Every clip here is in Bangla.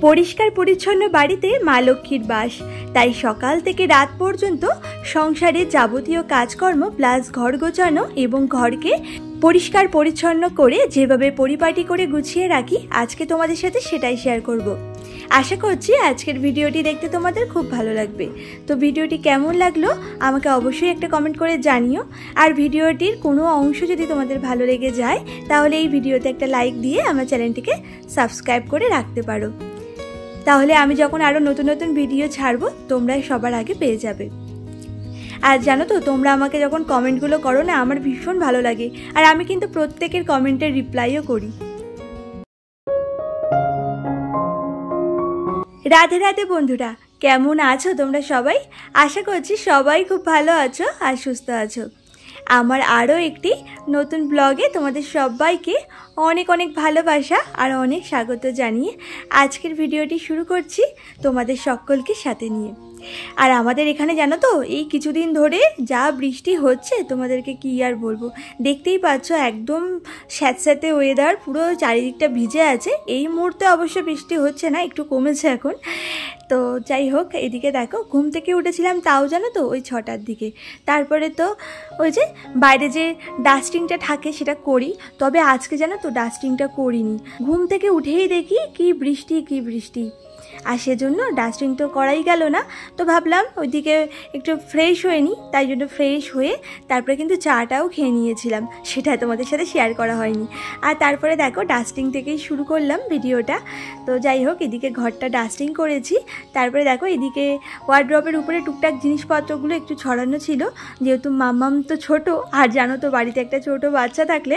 পরিষ্কার পরিচ্ছন্ন বাড়িতে মা লক্ষ্মীর বাস। তাই সকাল থেকে রাত পর্যন্ত সংসারের যাবতীয় কাজকর্ম প্লাস ঘর গোছানো এবং ঘরকে পরিষ্কার পরিচ্ছন্ন করে যেভাবে পরিপাটি করে গুছিয়ে রাখি, আজকে তোমাদের সাথে সেটাই শেয়ার করব। আশা করছি আজকের ভিডিওটি দেখতে তোমাদের খুব ভালো লাগবে। তো ভিডিওটি কেমন লাগলো আমাকে অবশ্যই একটা কমেন্ট করে জানিও। আর ভিডিওটির কোনো অংশ যদি তোমাদের ভালো লেগে যায় তাহলে এই ভিডিওতে একটা লাইক দিয়ে আমার চ্যানেলটিকে সাবস্ক্রাইব করে রাখতে পারো। তাহলে আমি যখন আরও নতুন নতুন ভিডিও ছাড়বো তোমরা সবার আগে পেয়ে যাবে। আর জানো তো, তোমরা আমাকে যখন কমেন্টগুলো করো না, আমার ভীষণ ভালো লাগে। আর আমি কিন্তু প্রত্যেকের কমেন্টের রিপ্লাইও করি। রাধে রাধে বন্ধুরা, কেমন আছো তোমরা সবাই? আশা করছি সবাই খুব ভালো আছো আর সুস্থ আছো। আমার আরও একটি নতুন ব্লগে তোমাদের সবাইকে অনেক অনেক ভালোবাসা আর অনেক স্বাগত জানিয়ে আজকের ভিডিওটি শুরু করছি তোমাদের সকলকে সাথে নিয়ে। আর আমাদের এখানে জানো তো, এই কিছুদিন ধরে যা বৃষ্টি হচ্ছে তোমাদেরকে কি আর বলবো। দেখতেই পাচ্ছ একদম স্যাঁতস্যাঁতে ওয়েদার, পুরো চারিদিকটা ভিজে আছে। এই মুহূর্তে অবশ্য বৃষ্টি হচ্ছে না, একটু কমেছে এখন। তো যাই হোক, এদিকে দেখো, ঘুম থেকে উঠেছিলাম তাও জানো তো ওই 6টার দিকে। তারপরে তো ওই যে বাইরে যে ডাস্টিংটা থাকে সেটা করি, তবে আজকে জানো তো ডাস্টিংটা করিনি। ঘুম থেকে উঠেই দেখি কি বৃষ্টি কি বৃষ্টি, আর সেজন্য ডাস্টিং তো করাই গেল না। তো ভাবলাম ওইদিকে একটু ফ্রেশ হয়ে নিই, তাই জন্য ফ্রেশ হয়ে তারপরে কিন্তু চাটাও খেয়ে নিয়েছিলাম, সেটা তোমাদের সাথে শেয়ার করা হয়নি। আর তারপরে দেখো ডাস্টিং থেকেই শুরু করলাম ভিডিওটা। তো যাই হোক, এদিকে ঘরটা ডাস্টিং করেছি। তারপরে দেখো এদিকে ওয়ার্ড্রপের উপরে টুকটাক জিনিসপত্রগুলো একটু ছড়ানো ছিল, যেহেতু মাম্মাম তো ছোট, আর জানো তো বাড়িতে একটা ছোট বাচ্চা থাকলে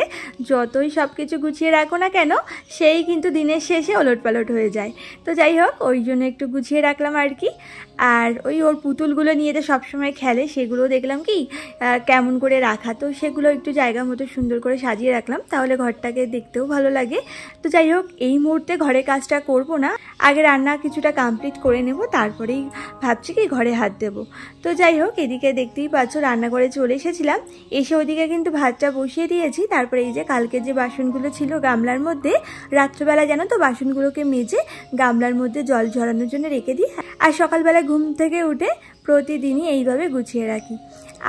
যতই সব কিছু গুছিয়ে রাখো না কেন, সেই কিন্তু দিনের শেষে ওলটপালট হয়ে যায়। তো যাই হোক, ওই জন্য একটু গুছিয়ে রাখলাম আর কি। আর ওই ওর পুতুলগুলো নিয়ে তো সবসময় খেলে, সেগুলো দেখলাম কি কেমন করে রাখা, তো সেগুলো একটু জায়গা মতো সুন্দর করে সাজিয়ে রাখলাম, তাহলে ঘরটাকে দেখতেও ভালো লাগে। তো যাই হোক, এই মুহূর্তে ঘরের কাজটা করব না, আগে রান্না কিছুটা কমপ্লিট করে নেব, তারপরেই ভাবছি কি ঘরে হাত দেব। তো যাই হোক, এদিকে দেখতেই পাচ্ছ রান্নাঘরে চলে এসেছিলাম। এসে ওইদিকে কিন্তু ভাতটা বসিয়ে দিয়েছি। তারপরে এই যে কালকে যে বাসনগুলো ছিল গামলার মধ্যে, রাত্রবেলা জানো তো বাসনগুলোকে মেজে গামলার মধ্যে জল ঝরানোর জন্য রেখে দিই। আর সকালবেলা ঘুম থেকে উঠে প্রতিদিনই এইভাবে গুছিয়ে রাখি।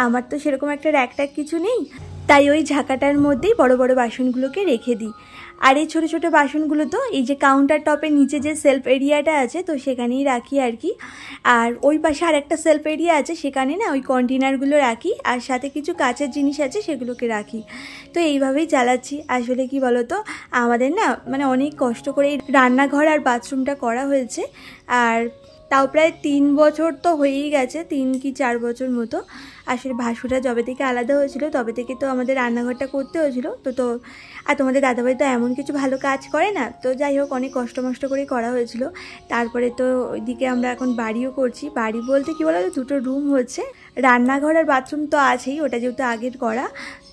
আমার তো সেরকম একটা র্যাক ট্যাক কিছু নেই, তাই ওই ঝাঁকাটার মধ্যেই বড় বড় বাসনগুলোকে রেখে দিই। আর এই ছোটো ছোটো বাসনগুলো তো এই যে কাউন্টার টপের নিচে যে সেলফ এরিয়াটা আছে, তো সেখানেই রাখি আর কি। আর ওই পাশে আর একটা সেলফ এরিয়া আছে, সেখানে না ওই কন্টেনারগুলো রাখি, আর সাথে কিছু কাচের জিনিস আছে সেগুলোকে রাখি। তো এইভাবেই চালাচ্ছি। আসলে কি বলো তো, আমাদের না মানে অনেক কষ্ট করে রান্নাঘর আর বাথরুমটা করা হয়েছে। আর তাও প্রায় 3 বছর তো হয়েই গেছে, 3 কি 4 বছর মতো। আসলে ভাসুরা যবে থেকে আলাদা হয়েছিল তবে থেকে তো আমাদের রান্নাঘরটা করতে হয়েছিল। তো আর তোমাদের দাদাভাই তো এমন কিছু ভালো কাজ করে না, তো যাই হোক অনেক কষ্ট মষ্ট করে করা হয়েছিল। তারপরে তো ওইদিকে আমরা এখন বাড়িও করছি। বাড়ি বলতে কি বলো, 2টো রুম হচ্ছে, রান্নাঘর আর বাথরুম তো আছেই, ওটা যেহেতু আগের করা,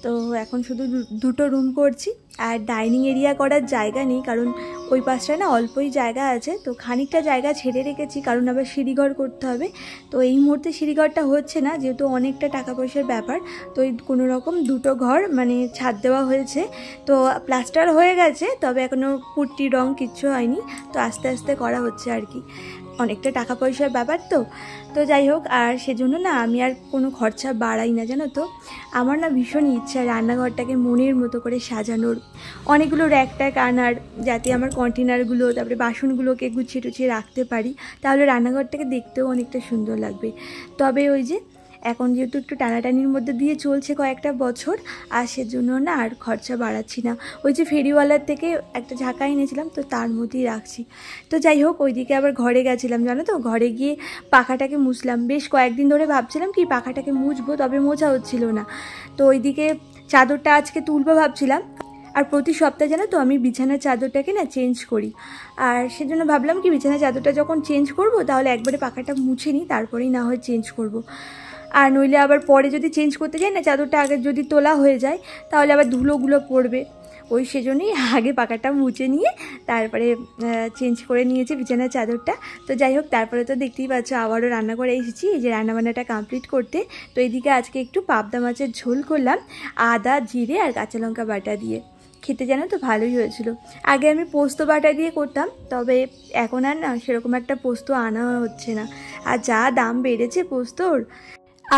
তো এখন শুধু 2টো রুম করছি। আর ডাইনিং এরিয়া করার জায়গা নেই, কারণ ওই পাশটায় না অল্পই জায়গা আছে, তো খানিকটা জায়গা ছেড়ে রেখেছি, কারণ আবার সিঁড়িঘর করতে হবে। তো এই মুহূর্তে সিঁড়িঘরটা হচ্ছে না, যেহেতু অনেকটা টাকা পয়সার ব্যাপার। তো এই কোনো রকম 2টো ঘর মানে ছাদ দেওয়া হয়েছে, তো প্লাস্টার হয়ে গেছে, তবে এখনও পুট্টি রং কিচ্ছু হয়নি। তো আস্তে আস্তে করা হচ্ছে আর কি, অনেকটা টাকা পয়সার ব্যাপার তো যাই হোক, আর সেজন্য না আমি আর কোনো খরচা বাড়াই না, জানো তো। আমার না ভীষণ ইচ্ছা রান্নাঘরটাকে মনের মতো করে সাজানোর, অনেকগুলো র্যাক ট্যাক আনার, যাতে আমার কন্টেনারগুলো তারপরে বাসনগুলোকে গুছিয়ে টুছিয়ে রাখতে পারি, তাহলে রান্নাঘরটাকে দেখতেও অনেকটা সুন্দর লাগবে। তবে ওই যে এখন যেহেতু একটু টানাটানির মধ্যে দিয়ে চলছে কয়েকটা বছর, আর সেজন্য না আর খরচা বাড়াচ্ছি না। ওই যে ফেরিওয়ালার থেকে একটা ঝাঁকা এনেছিলাম, তো তার মধ্যেই রাখছি। তো যাই হোক, ওইদিকে আবার ঘরে গেছিলাম, জানো তো, ঘরে গিয়ে পাখাটাকে মুছলাম। বেশ কয়েকদিন ধরে ভাবছিলাম কি পাখাটাকে মুছবো, তবে মোছা হচ্ছিল না। তো ওইদিকে চাদরটা আজকে তুলবো ভাবছিলাম। আর প্রতি সপ্তাহে জানো তো আমি বিছানার চাদরটাকে না চেঞ্জ করি, আর সেজন্য ভাবলাম কি বিছানার চাদরটা যখন চেঞ্জ করব তাহলে একবারে পাখাটা মুছে নিই, তারপরেই না হয় চেঞ্জ করব। আর নইলে আবার পরে যদি চেঞ্জ করতে যাই না, চাদরটা আগে যদি তোলা হয়ে যায় তাহলে আবার ধুলোগুলো পড়বে। ওই সেজন্যই আগে পাখাটা মুছে নিয়ে তারপরে চেঞ্জ করে নিয়েছি বিছানার চাদরটা। তো যাই হোক, তারপরে তো দেখতেই পাচ্ছ আবারও রান্না করে এসেছি, এই যে রান্নাবান্নাটা কমপ্লিট করতে। তো এইদিকে আজকে একটু পাবদা মাছের ঝোল করলাম, আদা জিরে আর কাঁচা লঙ্কা বাটা দিয়ে। খেতে জানো তো ভালোই হয়েছিল। আগে আমি পোস্ত বাটা দিয়ে করতাম, তবে এখন আর না সেরকম একটা পোস্ত আনা হচ্ছে না, আর যা দাম বেড়েছে পোস্তর।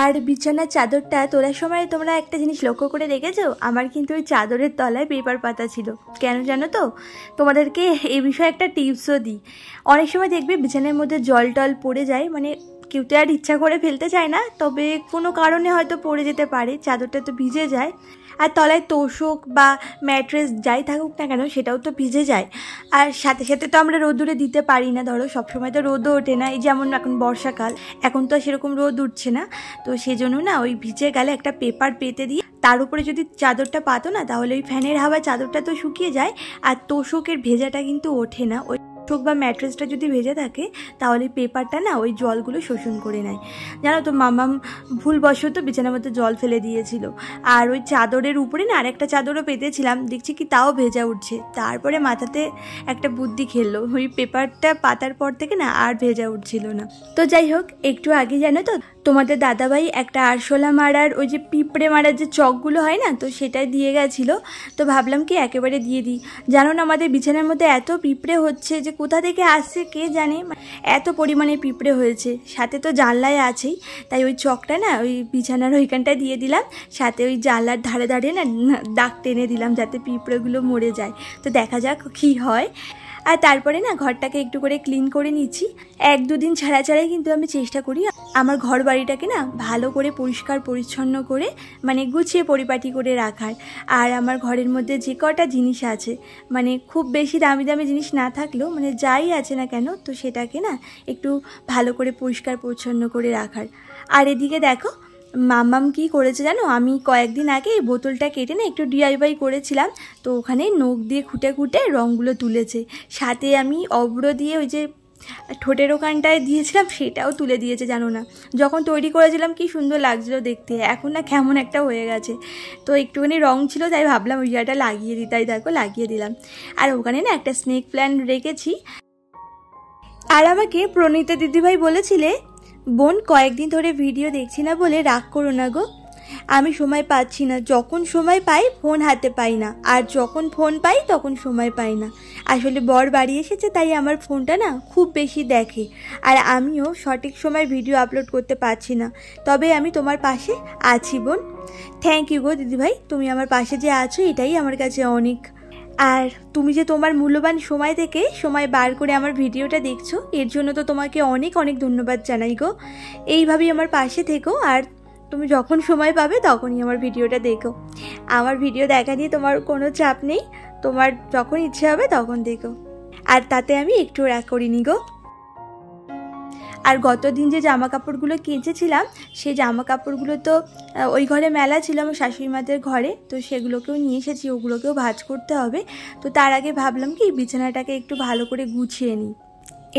আর বিছানার চাদরটা তোলার সময় তোমরা একটা জিনিস লক্ষ্য করে দেখেছো, আমার কিন্তু ওই চাদরের তলায় পেপার পাতা ছিল। কেন জানো তো? তোমাদেরকে এই বিষয়ে একটা টিপসও দিই। অনেক সময় দেখবে বিছানার মধ্যে জল টল পড়ে যায়, মানে কেউ তো আর ইচ্ছা করে ফেলতে চায় না, তবে কোনো কারণে হয়তো পড়ে যেতে পারে, চাদরটা তো ভিজে যায়। আর তলায় তোষক বা ম্যাট্রেস যাই থাকুক না কেন সেটাও তো ভিজে যায়। আর সাথে সাথে তো আমরা রোদুরে দিতে পারি না, ধরো সবসময় তো রোদও ওঠে না, এই যেমন এখন বর্ষাকাল, এখন তো সেরকম রোদ উঠছে না, তো সেজন্য না ওই ভিজে গেলে একটা পেপার পেতে দিয়ে তার উপরে যদি চাদরটা পাতো না, তাহলে ওই ফ্যানের হাওয়ায় চাদরটা তো শুকিয়ে যায়, আর তোষকের ভেজাটা কিন্তু ওঠে না। ওই তোষক বা ম্যাট্রেসটা যদি ভেজে থাকে তাহলে পেপারটা না ওই জলগুলো শোষণ করে নেয়। জানো তো মাম্মাম ভুলবশত বিছানার মধ্যে জল ফেলে দিয়েছিল, আর ওই চাদরের উপরে না আরেকটা চাদরও পেতেছিলাম, দেখছি কি তাও ভেজা উঠছে। তারপরে মাথাতে একটা বুদ্ধি খেললো, ওই পেপারটা পাতার পর থেকে না আর ভেজা উঠছিল না। তো যাই হোক, একটু আগে জানো তো তোমাদের দাদাভাই একটা আরশোলা মারার ওই যে পিঁপড়ে মারার যে চকগুলো হয় না, তো সেটাই দিয়ে গেছিলো। তো ভাবলাম কি একেবারে দিয়ে দিই। জানো না আমাদের বিছানার মধ্যে এত পিঁপড়ে হচ্ছে যে কোথা থেকে আসছে কে জানে, এত পরিমাণে পিঁপড়ে হয়েছে, সাথে তো জানলায় আছেই, তাই ওই চকটা না ওই বিছানার ওইখানটায় দিয়ে দিলাম, সাথে ওই জানলার ধারে ধারে না দাগ টেনে দিলাম যাতে পিঁপড়েগুলো মরে যায়। তো দেখা যাক কী হয়। আর তারপরে না ঘরটাকে একটু করে ক্লিন করে নিচ্ছি। 1-2 দিন ছাড়া ছাড়াই কিন্তু আমি চেষ্টা করি আমার ঘর বাড়িটাকে না ভালো করে পরিষ্কার পরিচ্ছন্ন করে, মানে গুছিয়ে পরিপাটি করে রাখার। আর আমার ঘরের মধ্যে যে কটা জিনিস আছে, মানে খুব বেশি দামি দামি জিনিস না থাকলেও মানে যাই আছে না কেন, তো সেটাকে না একটু ভালো করে পরিষ্কার পরিচ্ছন্ন করে রাখার। আর এদিকে দেখো মাম্মাম কি করেছে জানো, আমি কয়েকদিন আগে এই বোতলটা কেটে না একটু DIY করেছিলাম, তো ওখানে নখ দিয়ে খুঁটে খুঁটে রঙগুলো তুলেছে, সাথে আমি অব্র দিয়ে ওই যে ঠোঁটের ওখানটায় দিয়েছিলাম সেটাও তুলে দিয়েছে। জানো না যখন তৈরি করেছিলাম কি সুন্দর লাগছিলো দেখতে, এখন না কেমন একটা হয়ে গেছে। তো একটুখানি রং ছিল তাই ভাবলাম ওই জায়গাটা লাগিয়ে দিই, তাই দেখো লাগিয়ে দিলাম। আর ওখানে না একটা স্নেক প্ল্যান্ট রেখেছি। আর আমাকে প্রণীতা দিদিভাই বলেছিলে, বোন কয়েকদিন ধরে ভিডিও দেখছি না বলে রাগ করো না গো, আমি সময় পাচ্ছি না, যখন সময় পাই ফোন হাতে পাই না, আর যখন ফোন পাই তখন সময় পাই না। আসলে বর বাড়ি এসেছে তাই আমার ফোনটা না খুব বেশি দেখে, আর আমিও সঠিক সময় ভিডিও আপলোড করতে পারছি না, তবে আমি তোমার পাশে আছি বোন। থ্যাংক ইউ গো দিদিভাই, তুমি আমার পাশে যে আছো এটাই আমার কাছে অনেক। আর তুমি যে তোমার মূল্যবান সময় থেকে সময় বার করে আমার ভিডিওটা দেখছো, এর জন্য তো তোমাকে অনেক অনেক ধন্যবাদ জানাই গো। এইভাবেই আমার পাশে থেকো, আর তুমি যখন সময় পাবে তখনই আমার ভিডিওটা দেখো। আমার ভিডিও দেখা নিয়ে তোমার কোনো চাপ নেই, তোমার যখন ইচ্ছে হবে তখন দেখো, আর তাতে আমি একটু রাগ করিনি গো। আর গত দিন যে জামা কাপড়গুলো কেচেছিলাম, সেই জামা কাপড়গুলো তো ওই ঘরে মেলা ছিল আমার শাশুড়ি মাদের ঘরে, তো সেগুলোকেও নিয়ে এসেছি, ওগুলোকেও ভাঁজ করতে হবে। তো তার আগে ভাবলাম কি বিছানাটাকে একটু ভালো করে গুছিয়ে নিই।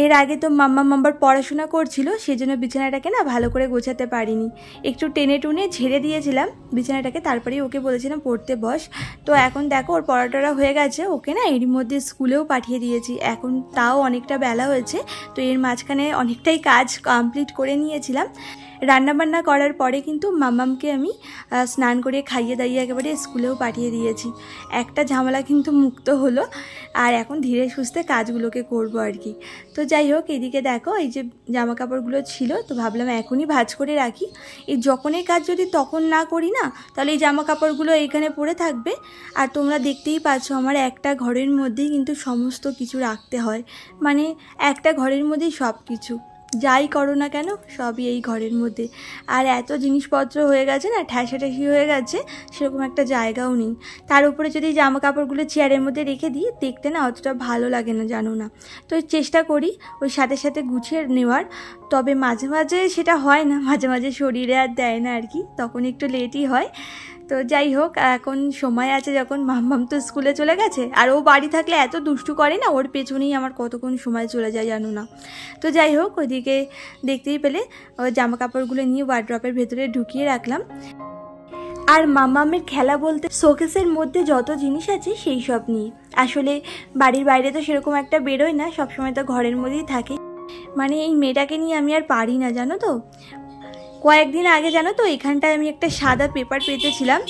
এর আগে তো মাম্মার পড়াশোনা করছিল, সেজন্য বিছানাটাকে না ভালো করে গোছাতে পারিনি, একটু টেনে টুনে ঝেড়ে দিয়েছিলাম বিছানাটাকে, তারপরেই ওকে বলেছিলাম পড়তে বস। তো এখন দেখো ওর পড়াটা হয়ে গেছে, ওকে না এরই মধ্যে স্কুলেও পাঠিয়ে দিয়েছি। এখন তাও অনেকটা বেলা হয়েছে, তো এর মাঝখানে অনেকটাই কাজ কমপ্লিট করে নিয়েছিলাম। রান্নাবান্না করার পরে কিন্তু মাম্মামকে আমি স্নান করে খাইয়ে দাইয়ে একেবারে স্কুলেও পাঠিয়ে দিয়েছি। একটা ঝামেলা কিন্তু মুক্ত হলো, আর এখন ধীরে সুস্থে কাজগুলোকে করবো আর কি। তো যাই হোক, এদিকে দেখো এই যে জামা কাপড়গুলো ছিল, তো ভাবলাম এখনই ভাঁজ করে রাখি, এই যখন এই কাজ যদি তখন না করি না, তাহলে এই জামা কাপড়গুলো এইখানে পড়ে থাকবে। আর তোমরা দেখতেই পাচ্ছ আমার একটা ঘরের মধ্যেই কিন্তু সমস্ত কিছু রাখতে হয়, মানে একটা ঘরের মধ্যেই সব কিছু, যাই করো না কেন সবই এই ঘরের মধ্যে। আর এত জিনিসপত্র হয়ে গেছে না, ঠ্যাসাঠ্যাসি হয়ে গেছে, সেরকম একটা জায়গাও নেই। তার উপরে যদি জামা কাপড়গুলো চেয়ারের মধ্যে রেখে দিই, দেখতে না অতটা ভালো লাগে না জানো না। তো চেষ্টা করি ওই সাথে সাথে গুছিয়ে নেওয়ার, তবে মাঝে মাঝে সেটা হয় না, মাঝে মাঝে শরীরে আর দেয় না আর কি, তখন একটু লেটই হয়। তো যাই হোক, এখন সময় আছে যখন, মাম্মাম তো স্কুলে চলে গেছে, আর ও বাড়ি থাকলে এত দুষ্টু করে না, ওর পেছনেই আমার কতক্ষণ সময় চলে যায় জানো না। তো যাই হোক, ওইদিকে দেখতেই পেলে ওই জামা কাপড়গুলো নিয়ে ওয়ার্ড্রপের ভেতরে ঢুকিয়ে রাখলাম। আর মাম্মামের খেলা বলতে শোকেসের মধ্যে যত জিনিস আছে সেই সব নিয়ে, আসলে বাড়ির বাইরে তো সেরকম একটা বেরোয় না, সবসময় তো ঘরের মধ্যেই থাকে। মানে এই মেয়েটাকে নিয়ে আমি আর পারি না জানো তো। কয়েকদিন আগে জানো তো এখানটায় আমি একটা সাদা পেপার পেতেছিলাম,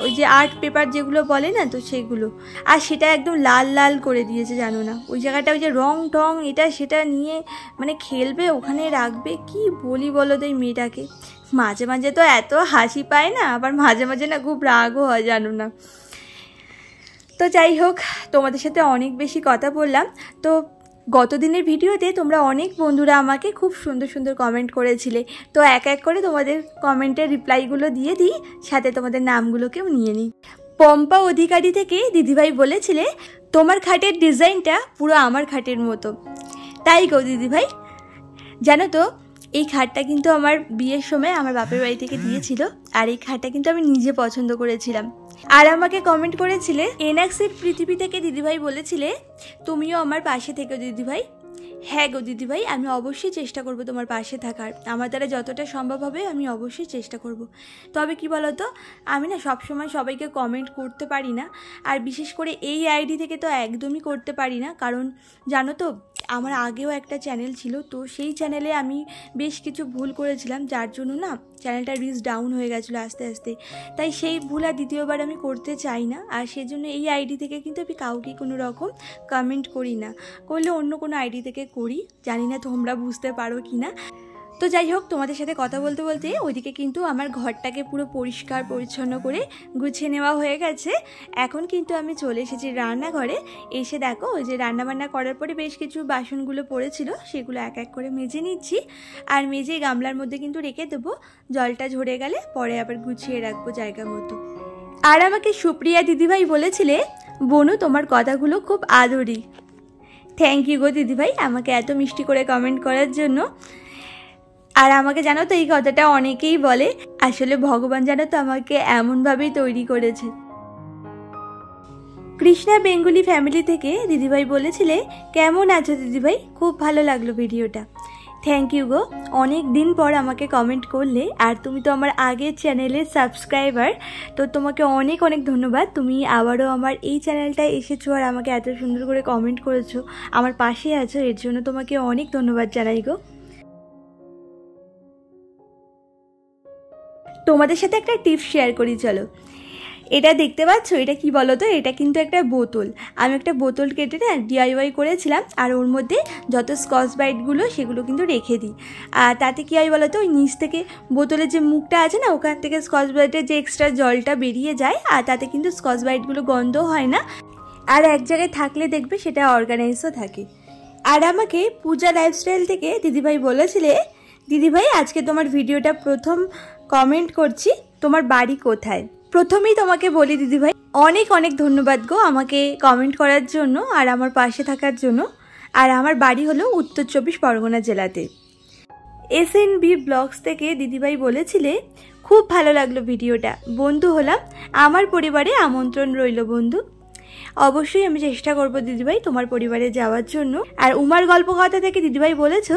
ওই যে আর্ট পেপার যেগুলো বলে না, তো সেগুলো, আর সেটা একদম লাল লাল করে দিয়েছে জানো না। ওই জায়গাটা ওই যে রং টং এটা সেটা নিয়ে মানে খেলবে, ওখানে রাখবে, কি বলি বলো তো এই মেয়েটাকে। মাঝে মাঝে তো এত হাসি পায় না, আবার মাঝে মাঝে না খুব রাগও হয় জানো না। তো যাই হোক, তোমাদের সাথে অনেক বেশি কথা বললাম। তো গত দিনের ভিডিওতে তোমরা অনেক বন্ধুরা আমাকে খুব সুন্দর সুন্দর কমেন্ট করেছিলে, তো এক এক করে তোমাদের কমেন্টের রিপ্লাইগুলো দিয়ে দিই, সাথে তোমাদের নামগুলোকেও নিয়ে নিই। পম্পা অধিকারী থেকে দিদিভাই বলেছিলে তোমার খাটের ডিজাইনটা পুরো আমার খাটের মতো। তাই গো দিদিভাই, জানো তো এই খাটটা কিন্তু আমার বিয়ের সময় আমার বাপের বাড়ি থেকে দিয়েছিল, আর এই খাটটা কিন্তু আমি নিজে পছন্দ করেছিলাম। আর আমাকে কমেন্ট করেছিলে এনএক্সের পৃথিবী থেকে দিদিভাই বলেছিলে তুমিও আমার পাশে থেকো দিদিভাই। হ্যাঁ গো দিদিভাই, আমি অবশ্যই চেষ্টা করব তোমার পাশে থাকার, আমার দ্বারা যতটা সম্ভব হবে আমি অবশ্যই চেষ্টা করব। তবে কি বলো তো, আমি না সবসময় সবাইকে কমেন্ট করতে পারি না, আর বিশেষ করে এই আইডি থেকে তো একদমই করতে পারি না, কারণ জানো তো আমার আগেও একটা চ্যানেল ছিল, তো সেই চ্যানেলে আমি বেশ কিছু ভুল করেছিলাম, যার জন্য না চ্যানেলটা রিচ ডাউন হয়ে গেছিলো আস্তে আস্তে। তাই সেই ভুল আর দ্বিতীয়বার আমি করতে চাই না, আর সেজন্য এই আইডি থেকে কিন্তু আমি কাউকে কোনো রকম কমেন্ট করি না, করলে অন্য কোনো আইডি থেকে করি। জানি না তোমরা বুঝতে পারো কি না। তো যাই হোক, তোমাদের সাথে কথা বলতে বলতে ওইদিকে কিন্তু আমার ঘরটাকে পুরো পরিষ্কার পরিচ্ছন্ন করে গুছিয়ে নেওয়া হয়ে গেছে। এখন কিন্তু আমি চলে এসেছি রান্নাঘরে। এসে দেখো ওই যে রান্নাবান্না করার পরে বেশ কিছু বাসনগুলো পড়েছিল, সেগুলো এক এক করে মেজে নিচ্ছি, আর মেজে গামলার মধ্যে কিন্তু রেখে দেবো, জলটা ঝরে গেলে পরে আবার গুছিয়ে রাখবো জায়গা মতো। আর আমাকে সুপ্রিয়া দিদিভাই বলেছিলে বনু তোমার কথাগুলো খুব আদরি। থ্যাংক ইউ গো দিদিভাই আমাকে এত মিষ্টি করে কমেন্ট করার জন্য। আর আমাকে জানো তো এই কথাটা অনেকেই বলে, আসলে ভগবান জানো তো আমাকে এমনভাবেই তৈরি করেছে। কৃষ্ণা বেঙ্গলি ফ্যামিলি থেকে দিদিভাই বলেছিলে কেমন আছো দিদিভাই, খুব ভালো লাগলো ভিডিওটা। থ্যাংক ইউ গো, অনেক দিন পর আমাকে কমেন্ট করলে, আর তুমি তো আমার আগের চ্যানেলের সাবস্ক্রাইবার, তো তোমাকে অনেক অনেক ধন্যবাদ। তুমি আবারও আমার এই চ্যানেলটায় এসেছো আর আমাকে এত সুন্দর করে কমেন্ট করেছো, আমার পাশে আছো, এর জন্য তোমাকে অনেক ধন্যবাদ জানাই গো। তোমাদের সাথে একটা টিপস শেয়ার করি চলো। এটা দেখতে পাচ্ছ, এটা কি বলো তো, এটা কিন্তু একটা বোতল। আমি একটা বোতল কেটে না ডিআইওয়াই করেছিলাম, আর ওর মধ্যে যত স্কচ ব্রাইটগুলো সেগুলো কিন্তু রেখে দিই। আর তাতে কী হয় বলো তো, ওই নিচ থেকে বোতলের যে মুখটা আছে না, ওখান থেকে স্কচ ব্রাইটের যে এক্সট্রা জলটা বেরিয়ে যায়, আর তাতে কিন্তু স্কচ ব্রাইটগুলো গন্ধও হয় না, আর এক জায়গায় থাকলে দেখবে সেটা অর্গানাইজও থাকে। আর আমাকে পূজা লাইফস্টাইল থেকে দিদিভাই বলেছিলে দিদিভাই আজকে তোমার ভিডিওটা প্রথম কমেন্ট করছি, তোমার বাড়ি কোথায়। প্রথমেই তোমাকে বলি দিদিভাই অনেক অনেক ধন্যবাদ গো আমাকে কমেন্ট করার জন্য আর আমার পাশে থাকার জন্য। আর আমার বাড়ি হলো উত্তর 24 পরগনা জেলাতে। SNB ব্লগস থেকে দিদিভাই বলেছিলে খুব ভালো লাগলো ভিডিওটা, বন্ধু হলাম, আমার পরিবারে আমন্ত্রণ রইল বন্ধু। অবশ্যই আমি চেষ্টা করব দিদিভাই তোমার পরিবারে যাওয়ার জন্য। আর উমার গল্প কথা থেকে দিদিভাই বলেছ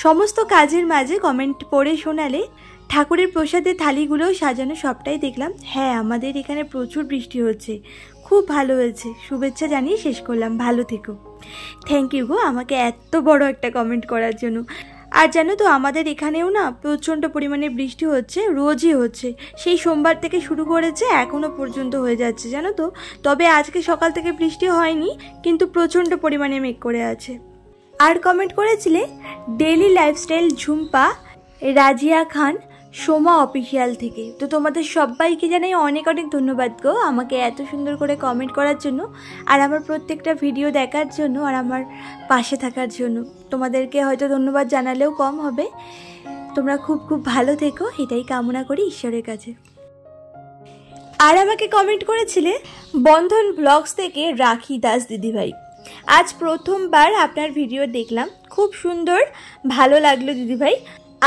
সমস্ত কাজের মাঝে কমেন্ট পড়ে শোনালে ঠাকুরের প্রসাদের থালিগুলোও সাজানো, সবটাই দেখলাম। হ্যাঁ, আমাদের এখানে প্রচুর বৃষ্টি হচ্ছে, খুব ভালো হয়েছে, শুভেচ্ছা জানিয়ে শেষ করলাম, ভালো থেকো। থ্যাংক ইউ গো আমাকে এত বড় একটা কমেন্ট করার জন্য। আর জানো তো আমাদের এখানেও না প্রচণ্ড পরিমাণে বৃষ্টি হচ্ছে, রোজই হচ্ছে, সেই সোমবার থেকে শুরু করেছে এখনও পর্যন্ত হয়ে যাচ্ছে জানো তো। তবে আজকে সকাল থেকে বৃষ্টি হয়নি, কিন্তু প্রচণ্ড পরিমাণে মেঘ করে আছে। আর কমেন্ট করেছিলে ডেইলি লাইফস্টাইল ঝুম্পা, রাজিয়া খান, সোমা অফিসিয়াল থেকে। তো তোমাদের সবাইকে জানাই অনেক অনেক ধন্যবাদ গো আমাকে এত সুন্দর করে কমেন্ট করার জন্য, আর আমার প্রত্যেকটা ভিডিও দেখার জন্য, আর আমার পাশে থাকার জন্য। তোমাদেরকে হয়তো ধন্যবাদ জানালেও কম হবে। তোমরা খুব খুব ভালো থেকো, এটাই কামনা করি ঈশ্বরের কাছে। আর আমাকে কমেন্ট করেছিলে বন্ধন ব্লগস থেকে রাখি দাস দিদিভাই, আজ প্রথমবার আপনার ভিডিও দেখলাম, খুব সুন্দর, ভালো লাগলো দিদিভাই,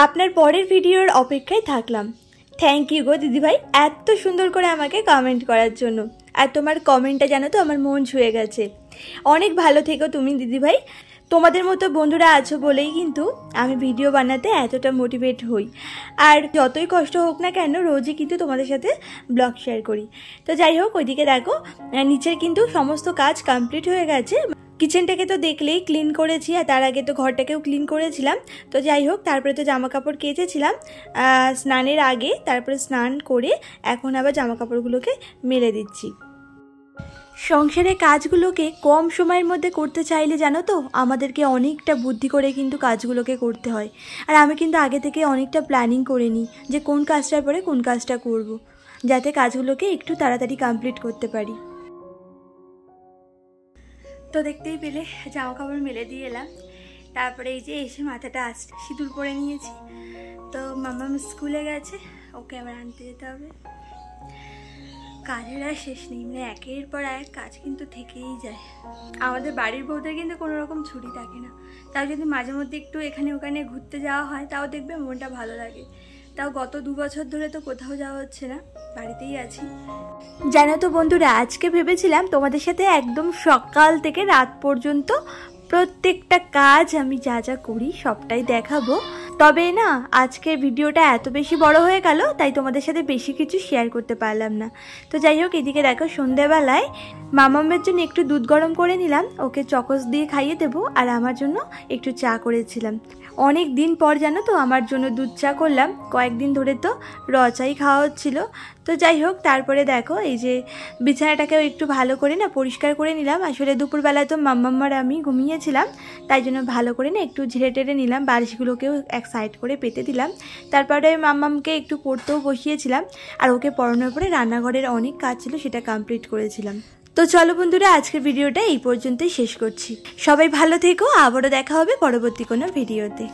আপনার পরের ভিডিওর অপেক্ষায় থাকলাম। থ্যাংক ইউ গো দিদিভাই এত সুন্দর করে আমাকে কমেন্ট করার জন্য। আর তোমার কমেন্টটা জানো তো আমার মন ছুঁয়ে গেছে। অনেক ভালো থেকো তুমি দিদিভাই, তোমাদের মতো বন্ধুরা আছো বলেই কিন্তু আমি ভিডিও বানাতে এতটা মোটিভেট হই। আর যতই কষ্ট হোক না কেন রোজই কিন্তু তোমাদের সাথে ব্লগ শেয়ার করি। তো যাই হোক, ওইদিকে দেখো নিচের কিন্তু সমস্ত কাজ কমপ্লিট হয়ে গেছে, কিচেনটাকে তো দেখলেই ক্লিন করেছি, আর তার আগে তো ঘরটাকেও ক্লিন করেছিলাম। তো যাই হোক, তারপরে তো জামা কাপড় কেচেছিলাম স্নানের আগে, তারপরে স্নান করে এখন আবার জামা কাপড়গুলোকে মেলে দিচ্ছি। সংসারের কাজগুলোকে কম সময়ের মধ্যে করতে চাইলে জানো তো আমাদেরকে অনেকটা বুদ্ধি করে কিন্তু কাজগুলোকে করতে হয়। আর আমি কিন্তু আগে থেকে অনেকটা প্ল্যানিং করে নিই যে কোন কাজটার পরে কোন কাজটা করব, যাতে কাজগুলোকে একটু তাড়াতাড়ি কমপ্লিট করতে পারি। তো দেখতেই পেলে জামা কাপড় মেলে দিয়ে এলাম। তারপরে এই যে এসে মাথাটা সিঁদুর পরে নিয়েছি। তো মাম্মাম স্কুলে গেছে, ওকে আবার আনতে যেতে হবে। কাজের আর শেষ নেই, মানে একের পর এক কাজ কিন্তু থেকেই যায়। আমাদের বাড়ির বউদের কিন্তু কোনো রকম ছুটি থাকে না, তাও যদি মাঝে মধ্যে একটু এখানে ওখানে ঘুরতে যাওয়া হয় তাও দেখবে মনটা ভালো লাগে। তাও গত 2 বছর ধরে তো কোথাও যাওয়া হচ্ছে না, বাড়িতেই আছি। জানো তো বন্ধুরা, আজকে ভেবেছিলাম তোমাদের সাথে একদম সকাল থেকে রাত পর্যন্ত প্রত্যেকটা কাজ আমি যা যা করি সবটাই দেখাবো। তবে না, আজকের ভিডিওটা এত বেশি বড় হয়ে গেল, তাই তোমাদের সাথে বেশি কিছু শেয়ার করতে পারলাম না। তো যাই হোক, এদিকে দেখো সন্ধ্যেবেলায় মামামের জন্য একটু দুধ গরম করে নিলাম, ওকে চকোস দিয়ে খাইয়ে দেবো, আর আমার জন্য একটু চা করেছিলাম। অনেক দিন পর জানো তো আমার জন্য দুধ চা করলাম, কয়েকদিন ধরে তো র চাই খাওয়া হচ্ছিলো। তো যাই হোক, তারপরে দেখো এই যে বিছানাটাকেও একটু ভালো করে না পরিষ্কার করে নিলাম। আসলে দুপুরবেলায় তো মাম্মাম্মার আমি ঘুমিয়েছিলাম, তাই জন্য ভালো করে না একটু ঝেড়ে টেড়ে নিলাম, বালিশগুলোকেও এক সাইড করে পেতে দিলাম। তারপরে মাম্মামকে একটু পড়তেও বসিয়েছিলাম, আর ওকে পড়ানোর পরে রান্নাঘরের অনেক কাজ ছিল সেটা কমপ্লিট করেছিলাম। তো চলো বন্ধুরা, আজকের ভিডিওটা এই পর্যন্তই শেষ করছি। সবাই ভালো থেকো, আবারও দেখা হবে পরবর্তী কোনো ভিডিওতে।